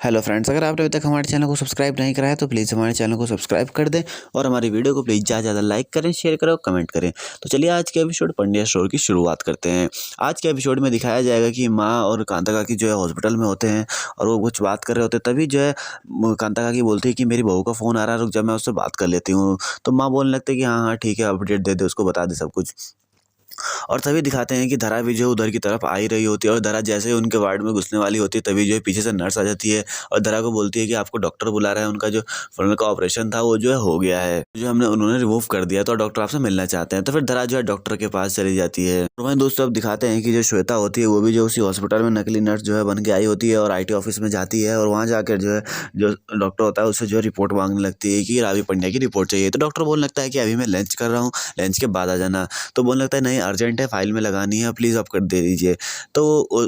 Hello friends, अगर आपने अभी तक हमारे चैनल को सब्सक्राइब नहीं करा है तो प्लीज़ हमारे चैनल को सब्सक्राइब कर दें और हमारी वीडियो को प्लीज़ ज़्यादा से ज़्यादा लाइक करें, शेयर करें और कमेंट करें। तो चलिए आज के एपिसोड पंड्या स्टोर की शुरुआत करते हैं। आज के एपिसोड में दिखाया जाएगा कि माँ और कांता काकी जो है हॉस्पिटल में होते हैं और वो कुछ बात कर रहे होते हैं। तभी जो है कांता काकी बोलती है कि मेरी बहू का फ़ोन आ रहा है, रुक जा मैं उससे बात कर लेती हूँ। तो माँ बोलने लगती है कि हाँ हाँ ठीक है, अपडेट दे दे, उसको बता दे सब कुछ। और तभी दिखाते हैं कि धरा भी जो उधर की तरफ आ ही रही होती है और धरा जैसे ही उनके वार्ड में घुसने वाली होती है तभी जो है पीछे से नर्स आ जाती है और धरा को बोलती है कि आपको डॉक्टर बुला रहा है, उनका जो फुलर का ऑपरेशन था वो जो है हो गया है, जो हमने उन्होंने रिमूव कर दिया, तो डॉक्टर आपसे मिलना चाहते हैं। तो फिर धरा जो है डॉक्टर के पास चली जाती है। और वहीं दोस्तों अब दिखाते हैं कि जो श्वेता होती है वो भी जो उसी हॉस्पिटल में नकली नर्स जो है बन के आई होती है और IT ऑफिस में जाती है और वहाँ जाकर जो है जो डॉक्टर होता है उससे जो है रिपोर्ट मांगने लगती है कि रावी पंड्या की रिपोर्ट चाहिए। तो डॉक्टर बोलने लगता है कि अभी मैं लंच कर रहा हूँ, लंच के बाद आ जाना। तो बोलने लगता है नहीं अर्जेंट है, फाइल में लगानी है, प्लीज़ आप कर दे दीजिए। तो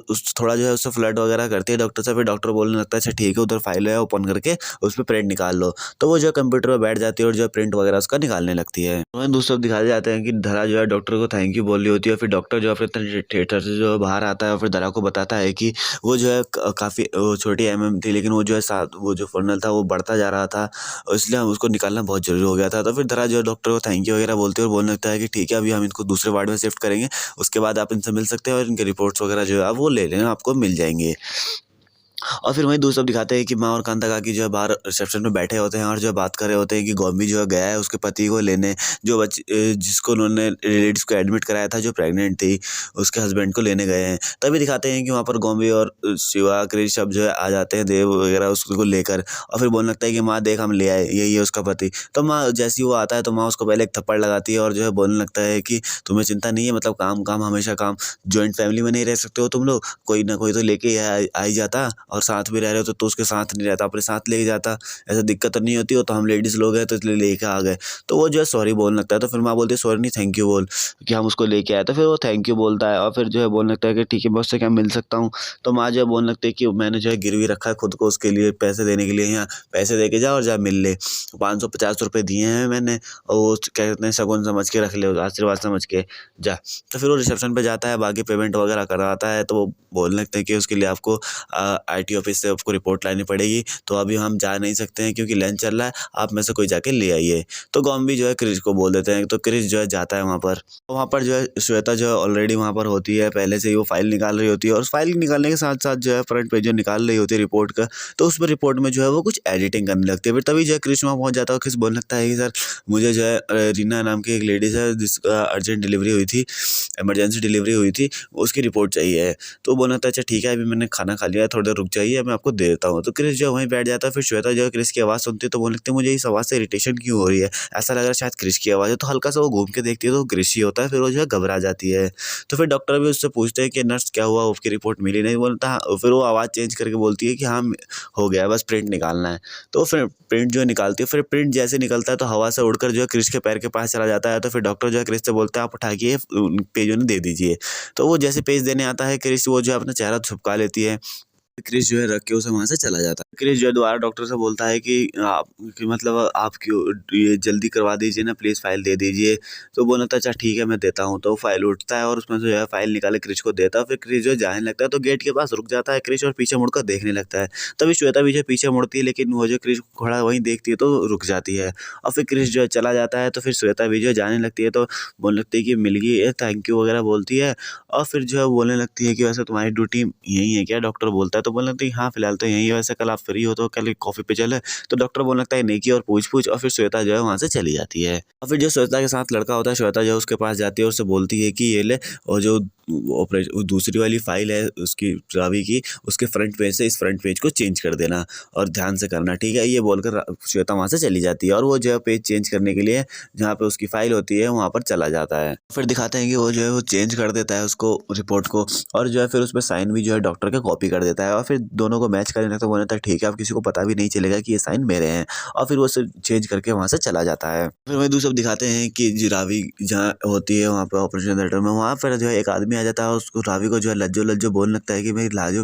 उस थोड़ा जो है उससे फ्लर्ट वगैरह करती है डॉक्टर से। फिर डॉक्टर बोलने लगता है अच्छा ठीक है, उधर फाइल है ओपन करके उस पर प्रिंट निकाल लो। तो वो जो है कंप्यूटर पर बैठ जाती है और जो है प्रिंट वगैरह उसका निकालने लगती है। वहीं दूसरे दिखाए जाते हैं कि धरा जो है डॉक्टर को थैंक यू बोल रही होती है। फिर डॉक्टर जो है फिर थिएटर से जो है बाहर आता है और फिर धरा को बताता है कि वो जो है काफ़ी छोटी थी, लेकिन वो जो है साथ वो जो फर्नल था वो बढ़ता जा रहा था, इसलिए उसको निकालना बहुत जरूरी हो गया था। तो फिर धरा जो है डॉक्टर को थैंक यू वगैरह बोलते हैं और बोलने लगता है कि ठीक है अभी हम इनको दूसरे वार्ड में शिफ्ट करेंगे, उसके बाद आप इनसे मिल सकते हैं और इनके रिपोर्ट्स वगैरह जो है आप वो ले लेना, आपको मिल जाएंगे। और फिर वहीं दूसरा दिखाते हैं कि माँ और कांता काकी जो है बाहर रिसेप्शन में बैठे होते हैं और जो है बात कर रहे होते हैं कि गौमी जो है गया है उसके पति को लेने, जो जिसको उन्होंने लेडीज को एडमिट कराया था जो प्रेग्नेंट थी, उसके हस्बैंड को लेने गए हैं। तभी दिखाते हैं कि वहाँ पर गौमी और शिवा क्रिश सब जो है आ जाते हैं, देव वगैरह उसको लेकर। और फिर बोलने लगता है कि माँ देख हम ले आए, यही है उसका पति। तो माँ जैसे ही वो आता है तो माँ उसको पहले एक थप्पड़ लगाती है और जो है बोलने लगता है कि तुम्हें चिंता नहीं है, मतलब काम काम हमेशा काम, जॉइंट फैमिली में नहीं रह सकते हो तुम लोग, कोई ना कोई तो लेके आ ही जाता, और साथ में रह रहे हो तो उसके साथ नहीं रहता, अपने साथ लेके जाता, ऐसा दिक्कत तो नहीं होती हो, तो हम लेडीज़ लोग हैं तो इसलिए लेके आ गए। तो वो जो है सॉरी बोलने लगता है। तो फिर माँ बोलती है सॉरी नहीं थैंक यू बोल कि हम उसको लेके आए। तो फिर वो थैंक यू बोलता है और फिर जो है बोलने लगता है कि ठीक है मैं उससे क्या मिल सकता हूँ। तो माँ जो है बोलने लगती है कि मैंने जो है गिरवी रखा है खुद को उसके लिए पैसे देने के लिए, यहाँ पैसे दे के जा और जा मिल ले, 550 रुपये दिए हैं मैंने, और वो क्या कहते हैं शगुन समझ के रख ले, आशीर्वाद समझ के जा। तो फिर वो रिसेप्शन पे जाता है, बाकी पेमेंट वगैरह करवाता है। तो वो बोलने लगते हैं कि उसके लिए आपको IT ऑफिस से आपको रिपोर्ट लानी पड़ेगी, तो अभी हम जा नहीं सकते हैं क्योंकि लंच चल रहा है, आप में से कोई जाके ले आइए। तो गॉम्बी जो है क्रिश को बोल देते हैं, तो क्रिश जो है जाता है वहाँ पर। वहाँ पर जो है श्वेता जो है ऑलरेडी वहाँ पर होती है, पहले से ही वो फाइल निकाल रही होती है और उस फाइल निकालने के साथ साथ जो है फ्रंट पेज जो निकाल रही होती है रिपोर्ट का, तो उस पर रिपोर्ट में जो है वो कुछ एडिटिंग करने लगती है। फिर तभी जो है क्रिश वहाँ पहुँच जाता है और क्रिश बोलने लगता है कि सर मुझे जो है रीना नाम की एक लेडीज़ है जिसका अर्जेंट डिलीवरी हुई थी, इमरजेंसी डिलीवरी हुई थी, उसकी रिपोर्ट चाहिए है। तो बोला था अच्छा ठीक है अभी मैंने खाना खा लिया है, थोड़ी देर रुक जाइए मैं आपको दे देता हूँ। तो क्रिश जो है वहीं बैठ जाता है। फिर श्वेता जो है क्रिश की आवाज़ सुनती है तो बोलने लगती है मुझे इस आवाज़ से इरिटेशन क्यों हो रही है, ऐसा लग रहा है शायद क्रिश की आवाज़ है। तो हल्का सा वो घूम के देखती है तो क्रिश ही होता है। फिर वो जो है घबरा जाती है। तो फिर डॉक्टर भी उससे पूछते हैं कि नर्स क्या हुआ, उसकी रिपोर्ट मिली नहीं, बोलता फिर वो आवाज़ चेंज करके बोलती है कि हाँ हो गया बस प्रिंट निकालना है। तो फिर प्रिंट जो है निकालती है, फिर प्रिंट जैसे निकलता है तो हवा से उड़कर जो है क्रिश के पैर के पास चला जाता है। तो फिर डॉक्टर जो है क्रिश से बोलता है आप उठा के पेज उन्हें दे दीजिए। तो वो जैसे पेज देने आता है क्रिश वो जो है अपना चेहरा छुपका लेती है। क्रिश जो है रख के उसे वहाँ से चला जाता है। क्रिश जो है दोबारा डॉक्टर से बोलता है कि आप कि मतलब आप क्यों ये जल्दी करवा दीजिए ना प्लीज़, फाइल दे दीजिए। तो बोला था अच्छा ठीक है मैं देता हूँ। तो फाइल उठता है और उसमें से जो है फाइल निकाले क्रिश को देता है। फिर क्रिश जो है जाने लगता है तो गेट के पास रुक जाता है क्रिश और पीछे मुड़कर देखने लगता है। तभी श्वेता भी जो पीछे मुड़ती है लेकिन वो जो क्रिश खड़ा वहीं देखती है तो रुक जाती है। और फिर क्रिश जो है चला जाता है तो फिर श्वेता भी जो है जाने लगती है तो बोलने लगती है कि मिल गई है, थैंक यू वगैरह बोलती है। और फिर जो है बोलने लगती है कि वैसे तुम्हारी ड्यूटी यही है क्या, डॉक्टर बोलता है। तो बोलने लगती है हाँ फिलहाल तो यही है, वैसे कल आप फ्री हो तो कल कॉफ़ी पे चले। तो डॉक्टर बोलने लगता है नहीं की और पूछ पूछ, और फिर श्वेता जो है वहाँ से चली जाती है। और फिर जो श्वेता के साथ लड़का होता है श्वेता जो है उसके पास जाती है और उससे बोलती है कि ये ले, और जो ऑपरेशन दूसरी वाली फाइल है उसकी रावी की, उसके फ्रंट पेज से इस फ्रंट पेज को चेंज कर देना और ध्यान से करना ठीक है, ये बोलकर श्वेता वहाँ से चली जाती है। और वो जो है पेज चेंज करने के लिए जहाँ पे उसकी फाइल होती है वहाँ पर चला जाता है। फिर दिखाते हैं कि वो जो है वो चेंज कर देता है उसको रिपोर्ट को, और जो है फिर उस पर साइन भी जो है डॉक्टर का कॉपी कर देता है। और फिर दोनों को मैच करने लगता है, बोलता है ठीक है अब किसी को पता भी नहीं चलेगा कि ये साइन मेरे हैं। और फिर वो चेंज करके वहाँ से चला जाता है। फिर वही दूसरा दिखाते हैं कि रावी जहाँ होती है वहाँ पे ऑपरेशन थिएटर में, वहाँ पर जो है एक आदमी आ जाता है और उसको रावी को जो है लज्जो लज्जो बोलने लगता है कि मेरी लाजो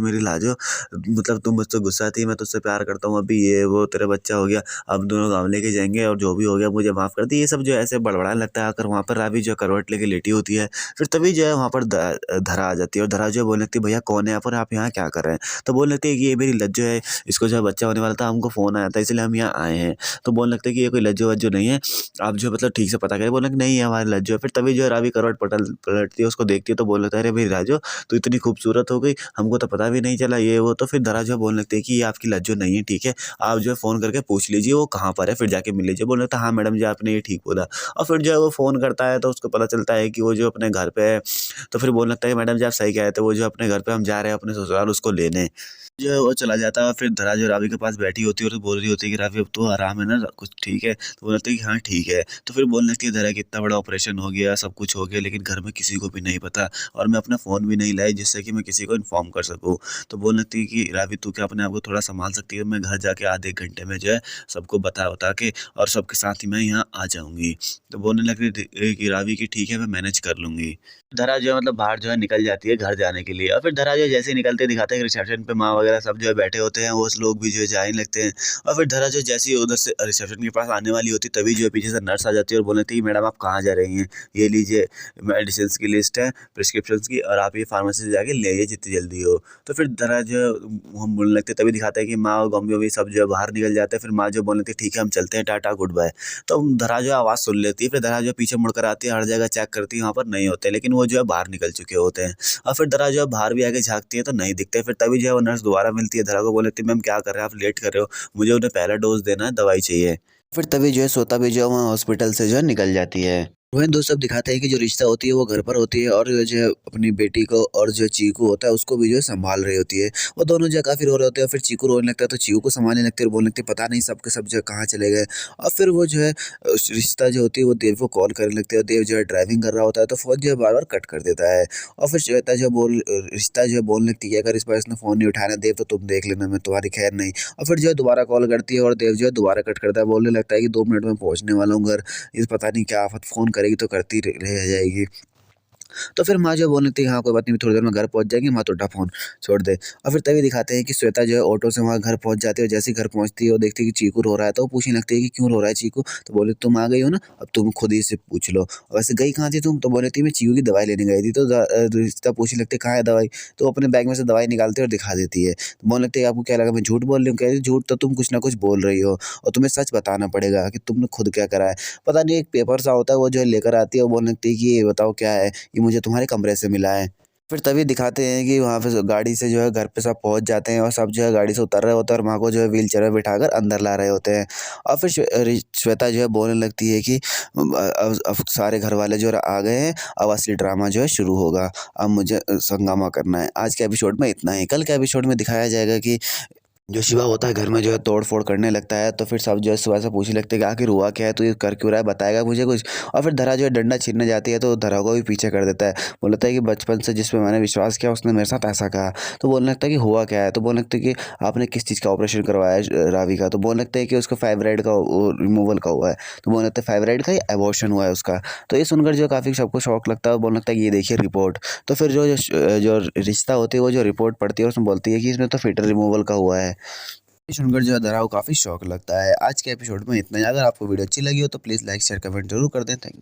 मतलब तुम मुझसे गुस्सा थी, मैं तुझसे प्यार करता हूँ, अभी ये वो तेरा बच्चा हो गया, अब दोनों गाँव लेके जाएंगे और जो भी हो गया मुझे माफ़ कर दी। ये सब जो है ऐसे बड़बड़ाने लगता है। आकर वहाँ पर रावी जो है करवट लेके लेटी होती है। फिर तभी जो है वहाँ पर धरा आ जाती है और धरा जो है बोलने लगती है, भैया कौन है यहाँ पर, आप यहाँ क्या कर रहे हैं? तो बोलने लगती है कि ये मेरी लज्जो है, इसको जो है बच्चा होने वाला था, हमको फ़ोन आया था इसलिए हम यहाँ आए हैं। तो बोलने लगते हैं कि ये कोई लज्जो वज्जो नहीं है, आप जो मतलब ठीक से पता करें। बोलने कि नहीं, ये हमारी लज्जो है। फिर तभी जो है रावी करवट पलटती है, उसको देखती है तो बोल लगता है, अरे भाई राजो, तू इतनी खूबसूरत हो गई, हमको तो पता भी नहीं चला, ये वो। तो फिर धरा जो है बोलने लगती है कि ये आपकी लज्जो नहीं है, ठीक है, आप जो है फ़ोन करके पूछ लीजिए वो कहाँ पर है, फिर जाके मिल लीजिए। बोलने लगता है, हाँ मैडम जी आपने ये ठीक बोला। और फिर जो है वो फ़ोन करता है तो उसको पता चलता है कि वो जो अपने घर पे है। तो फिर बोलने लगता है कि मैडम जी आप सही कह रहे थे, वो जो अपने घर पे हम जा रहे हैं अपने ससुराल उसको लेने। जो है वो चला जाता है और फिर धरा जो रावी के पास बैठी होती है और बोल रही होती है कि रावी अब तो आराम है ना, कुछ ठीक है? तो बोलने लगता है कि हाँ ठीक है। तो फिर बोलने लगती है धरा कि इतना बड़ा ऑपरेशन हो गया, सब कुछ हो गया, लेकिन घर में किसी को भी नहीं पता और मैं अपना फ़ोन भी नहीं लाई जिससे कि मैं किसी को इन्फॉर्म कर सकूँ। तो बोलने लगती है कि रावी तू क्या अपने आप को थोड़ा सँभाल सकती है? मैं घर जाके आधे 1 घंटे में जो है सबको बता-वता के और सबके साथ ही मैं यहाँ आ जाऊँगी। तो बोलने लगी थी कि रावी कि ठीक है मैं मैनेज कर लूँगी। धरा जो है मतलब बाहर जो है निकल जाती है घर जाने के लिए और फिर धरा जो है जैसे ही निकलते दिखाते हैं कि रिसेप्शन पे माँ वगैरह सब जो है बैठे होते हैं, वो लोग भी जो है जाने लगते हैं। और फिर धरा जो है जैसे ही उधर से रिसेप्शन के पास आने वाली होती है तभी जो है पीछे से नर्स आ जाती है और बोल देती है, मैडम आप कहाँ जा रही हैं? ये लीजिए मेडिसिन की लिस्ट है, प्रिस्क्रिप्शन की, और आप ये फार्मेसी से जाके ले आइए जितनी जल्दी हो। तो फिर धरा जो है हम बोलने लगते हैं तभी दिखाता है कि माँ और मम्मी सब जो है बाहर निकल जाते हैं। फिर माँ जो बोल देती है ठीक है हम चलते हैं, टाटा गुड बाय। तो धरा जो है आवाज़ सुन लेती है, फिर धरा जो है पीछे मुड़कर आती है, हर जगह चेक करती है, वहाँ पर नहीं होते, लेकिन वो जो है बाहर निकल चुके होते हैं। और फिर धरा जो है बाहर भी आके झाँकती है तो नहीं दिखते। फिर तभी जो है वो नर्स दोबारा मिलती है, धरा को बोल देती है मैम क्या कर रहे हैं आप, लेट कर रहे हो, मुझे उन्हें पहला डोज़ देना है, दवाई चाहिए। फिर तभी जो है श्वेता भी जो है वहाँ हॉस्पिटल से जो है निकल जाती है। वहीं दोस्त सब दिखाते हैं कि जो रिश्ता होती है वो घर पर होती है और जो है अपनी बेटी को और जो चीकू होता है उसको भी जो है संभाल रही होती है। वो दोनों जो है काफ़ी रो रहे होते हैं, फिर चीकू रोने लगता है तो चीकू को संभालने लगती है और बोलने लगती है पता नहीं सब के सब जो है कहाँ चले गए। और फिर वो जो है रिश्ता जो होती है वो देव को कॉल करने लगती है और देव जो है ड्राइविंग कर रहा होता है तो फ़ोन जो है बार-बार कट कर देता है। और फिर श्वेता जो रिश्ता जो है बोलने लगती है अगर इस बार इसने फ़ोन नहीं उठाया देव तो तुम देख लेना, मैं तुम्हारी खैर नहीं। और फिर जो है दोबारा कॉल करती है और देव जो है दोबारा कट करता है, बोलने लगता है कि 2 मिनट में पहुँचने वाला हूँ घर। ये पता नहीं क्या आफ़त, फ़ोन करेगी तो करती रह जाएगी। तो फिर माँ जो बोलने लगती है हाँ कोई बात नहीं थोड़ी देर में घर पहुँच जाएँगे, मत उठा फ़ोन, छोड़ दे। और फिर तभी दिखाते हैं कि श्वेता जो है ऑटो से वहाँ घर पहुँच जाती है और जैसे ही घर पहुँचती है वो देखती है कि चीकू रो रहा है तो वो पूछने लगती है कि क्यों रो रहा है चीकू? तो बोले तुम आ गई हो ना, अब तुम खुद ही से पूछ लो। और वैसे गई कहाँ थी तुम? तो बोली थी मैं चीकू की दवाई लेने गई थी। तो रिश्ता पूछने लगती है कहाँ है दवाई? तो वो अपने बैग में से दवाई निकालती है और दिखा देती है। तो बोलने लगती है आपको क्या लगा मैं झूठ बोल रही हूँ? कह रही झूठ तो तुम कुछ ना कुछ बोल रही हो और तुम्हें सच बताना पड़ेगा कि तुमने खुद क्या करा है। पता नहीं एक पेपर सा होता है वो जो है लेकर आती है और बोलने लगती है कि ये बताओ क्या है? ये मुझे तुम्हारे कमरे से मिला है। फिर तभी दिखाते हैं कि वहाँ पे गाड़ी से जो है घर पे सब पहुँच जाते हैं और सब जो है गाड़ी से उतर रहे होते हैं और माँ को जो है व्हीलचेयर में बिठाकर अंदर ला रहे होते हैं। और फिर श्वेता जो है बोलने लगती है कि अब सारे घर वाले जो है आ गए हैं, अब असली ड्रामा जो है शुरू होगा। अब मुझे हंगामा करना है। आज के एपिसोड में इतना ही। कल के एपिसोड में दिखाया जाएगा कि जो शिवा होता है घर में जो है तोड़-फोड़ करने लगता है, तो फिर सब जो है शिवा से पूछने लगते हैं कि आखिर हुआ क्या है? तू ये कर क्यों रहा है? बताएगा मुझे कुछ? और फिर धरा जो है डंडा छीनने जाती है तो धरा को भी पीछे कर देता है। बोलता है कि बचपन से जिस पे मैंने विश्वास किया उसने मेरे साथ ऐसा कहा। तो बोलने लगता है कि हुआ क्या है? तो बोलने लगता है कि आपने किस चीज़ का ऑपरेशन करवाया है रावी का? तो बोलने लगता है कि उसको फाइब्राइड का वो रिमूवल का हुआ है। तो बोलने लगता है फाइब्राइड का या अबॉर्शन हुआ है उसका? तो ये सुनकर जो काफ़ी सबको शॉक लगता है और बोलने लगता है कि ये देखिए रिपोर्ट। तो फिर जो रिश्ता होती है वो जो रिपोर्ट पढ़ती है उसमें बोलती है कि इसमें तो फीटल रिमूवल का हुआ है। ये सुनकर जो है धरा को काफ़ी शौक लगता है। आज के एपिसोड में इतना ही। अगर आपको वीडियो अच्छी लगी हो तो प्लीज़ लाइक शेयर कमेंट जरूर कर दें। Thank you.